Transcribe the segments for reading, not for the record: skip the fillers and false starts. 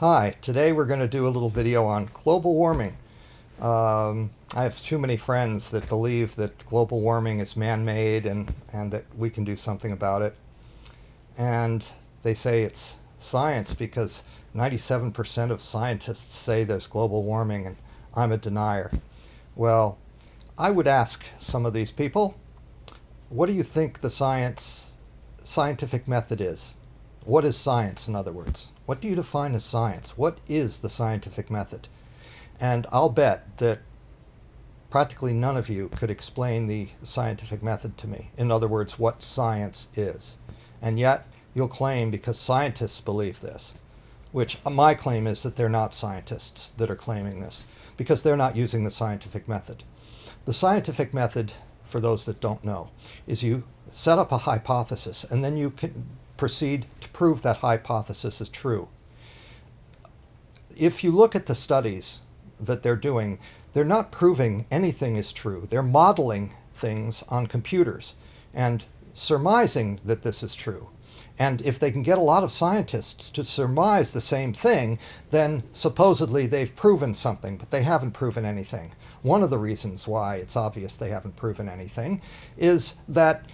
Hi, today we're going to do a little video on global warming. I have too many friends that believe that global warming is man-made and that we can do something about it. And they say it's science because 97% of scientists say there's global warming and I'm a denier. Well, I would ask some of these people, what do you think the scientific method is? What is science, in other words? What do you define as science? What is the scientific method? And I'll bet that practically none of you could explain the scientific method to me. In other words, what science is. And yet, you'll claim because scientists believe this, which my claim is that they're not scientists that are claiming this, because they're not using the scientific method. The scientific method, for those that don't know, is you set up a hypothesis and then you can proceed to prove that hypothesis is true. If you look at the studies that they're doing, they're not proving anything is true. They're modeling things on computers and surmising that this is true. And if they can get a lot of scientists to surmise the same thing, then supposedly they've proven something, but they haven't proven anything. One of the reasons why it's obvious they haven't proven anything is that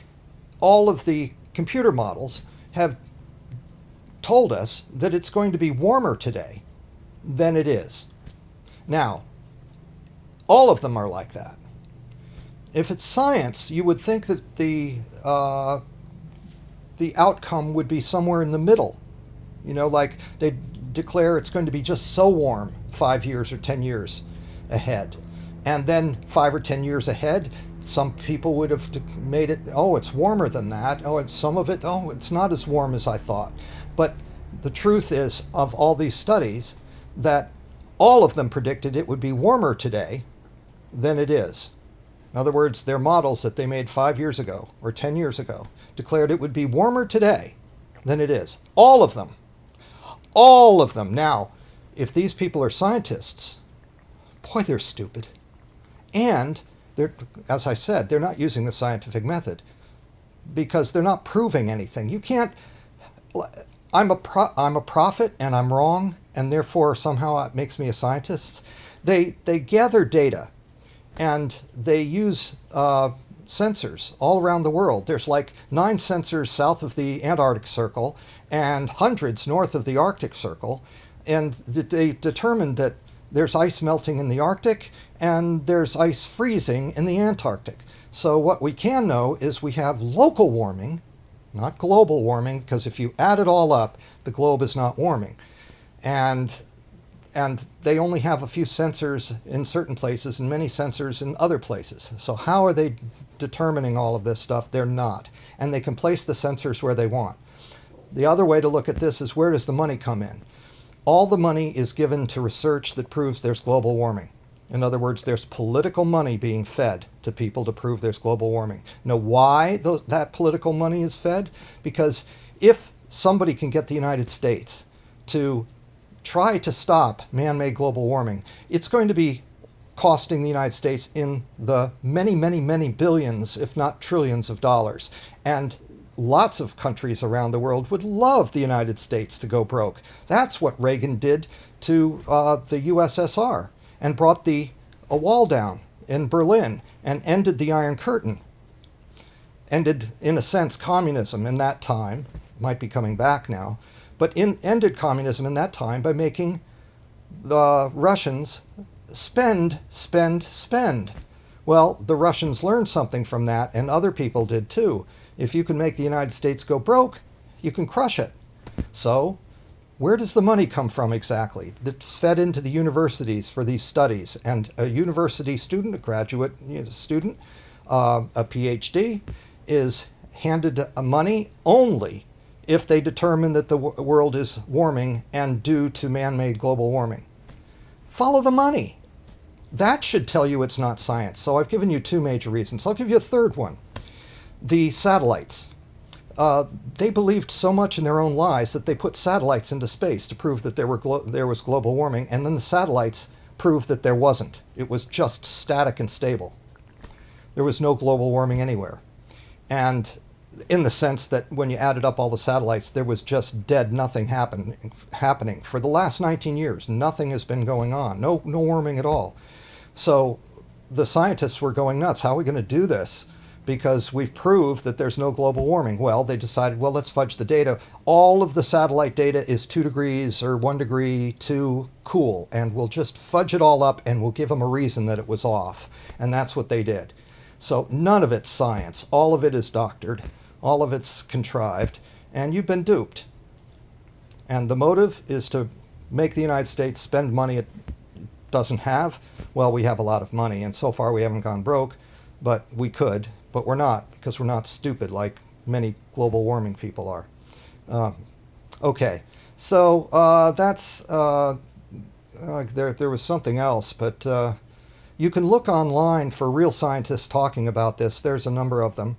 all of the computer models have told us that it's going to be warmer today than it is. Now, all of them are like that. If it's science, you would think that the outcome would be somewhere in the middle. You know, like they declare it's going to be just so warm 5 years or 10 years ahead. And then 5 or 10 years ahead, some people would have made it, oh, it's warmer than that. Oh, it's some of it, oh, it's not as warm as I thought. But the truth is, of all these studies, that all of them predicted it would be warmer today than it is. In other words, their models that they made 5 years ago or 10 years ago declared it would be warmer today than it is. All of them. All of them. Now, if these people are scientists, boy, they're stupid. And they're, as I said, they're not using the scientific method because they're not proving anything. You can't, I'm a prophet and I'm wrong, and therefore somehow it makes me a scientist. They gather data and they use sensors all around the world. There's like 9 sensors south of the Antarctic Circle and hundreds north of the Arctic Circle, and they determined that there's ice melting in the Arctic and there's ice freezing in the Antarctic. So what we can know is we have local warming, not global warming, because if you add it all up, the globe is not warming. And they only have a few sensors in certain places and many sensors in other places. So how are they determining all of this stuff? They're not. And they can place the sensors where they want. The other way to look at this is, where does the money come in? All the money is given to research that proves there's global warming. In other words, there's political money being fed to people to prove there's global warming. Now, why that political money is fed? Because if somebody can get the United States to try to stop man-made global warming, it's going to be costing the United States in the many, many, many billions, if not trillions of dollars. And lots of countries around the world would love the United States to go broke. That's what Reagan did to the USSR and brought a wall down in Berlin and ended the Iron Curtain. Ended, in a sense, communism in that time. Might be coming back now. But ended communism in that time by making the Russians spend. Well, the Russians learned something from that, and other people did too. If you can make the United States go broke, you can crush it. So, where does the money come from exactly? That's fed into the universities for these studies. And a university student, a graduate student, a PhD, is handed money only if they determine that the world is warming and due to man-made global warming. Follow the money. That should tell you it's not science. So I've given you 2 major reasons. I'll give you a third one. The satellites. They believed so much in their own lies that they put satellites into space to prove that there was global warming, and then the satellites proved that there wasn't. It was just static and stable. There was no global warming anywhere. And in the sense that when you added up all the satellites, there was just dead nothing happening. For the last 19 years, nothing has been going on, no warming at all. So the scientists were going nuts. How are we going to do this? Because we've proved that there's no global warming. Well, they decided, well, let's fudge the data. All of the satellite data is 2 degrees or 1 degree too cool, and we'll just fudge it all up and we'll give them a reason that it was off. And that's what they did. So none of it's science. All of it is doctored. All of it's contrived. And you've been duped. And the motive is to make the United States spend money it doesn't have. Well, we have a lot of money, and so far we haven't gone broke, but we could. But we're not, because we're not stupid like many global warming people are. Okay, so that's there was something else, but you can look online for real scientists talking about this. There's a number of them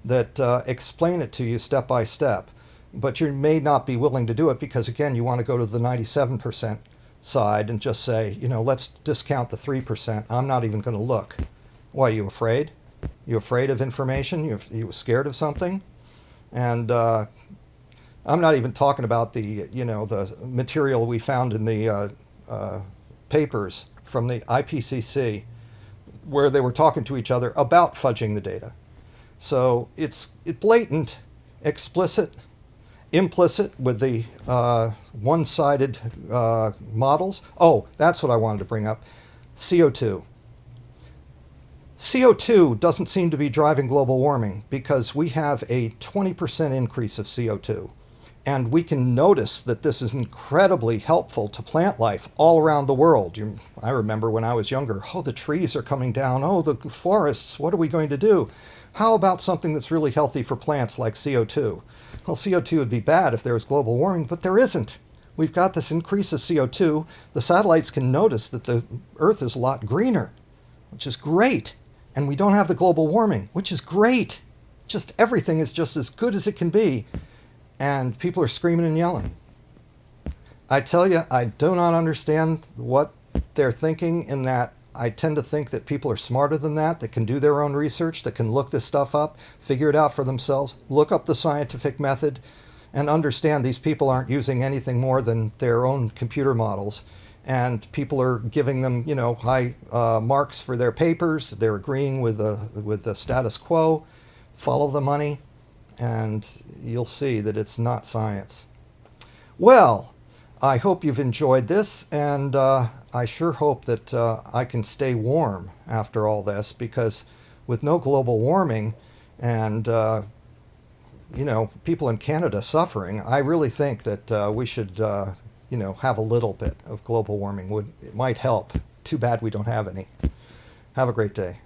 that explain it to you step by step, but you may not be willing to do it because, again, you want to go to the 97% side and just say, you know, let's discount the 3%. I'm not even going to look. Why, are you afraid? You afraid of information? You scared of something? And I'm not even talking about the, you know, the material we found in the papers from the IPCC where they were talking to each other about fudging the data. So it's blatant, explicit, implicit with the one-sided models. Oh, that's what I wanted to bring up. CO2. CO2 doesn't seem to be driving global warming because we have a 20% increase of CO2. And we can notice that this is incredibly helpful to plant life all around the world. I remember when I was younger, oh, the trees are coming down. Oh, the forests, what are we going to do? How about something that's really healthy for plants like CO2? Well, CO2 would be bad if there was global warming, but there isn't. We've got this increase of CO2. The satellites can notice that the Earth is a lot greener, which is great. And we don't have the global warming, which is great. Just everything is just as good as it can be. And people are screaming and yelling. I tell you, I do not understand what they're thinking in that I tend to think that people are smarter than that can do their own research, that can look this stuff up, figure it out for themselves, look up the scientific method, and understand these people aren't using anything more than their own computer models. And people are giving them, you know, high marks for their papers. They're agreeing with the status quo. Follow the money, and you'll see that it's not science. Well, I hope you've enjoyed this, and I sure hope that I can stay warm after all this, because with no global warming and you know, people in Canada suffering, I really think that we should you know, have a little bit of global warming. It might help. Too bad we don't have any. Have a great day.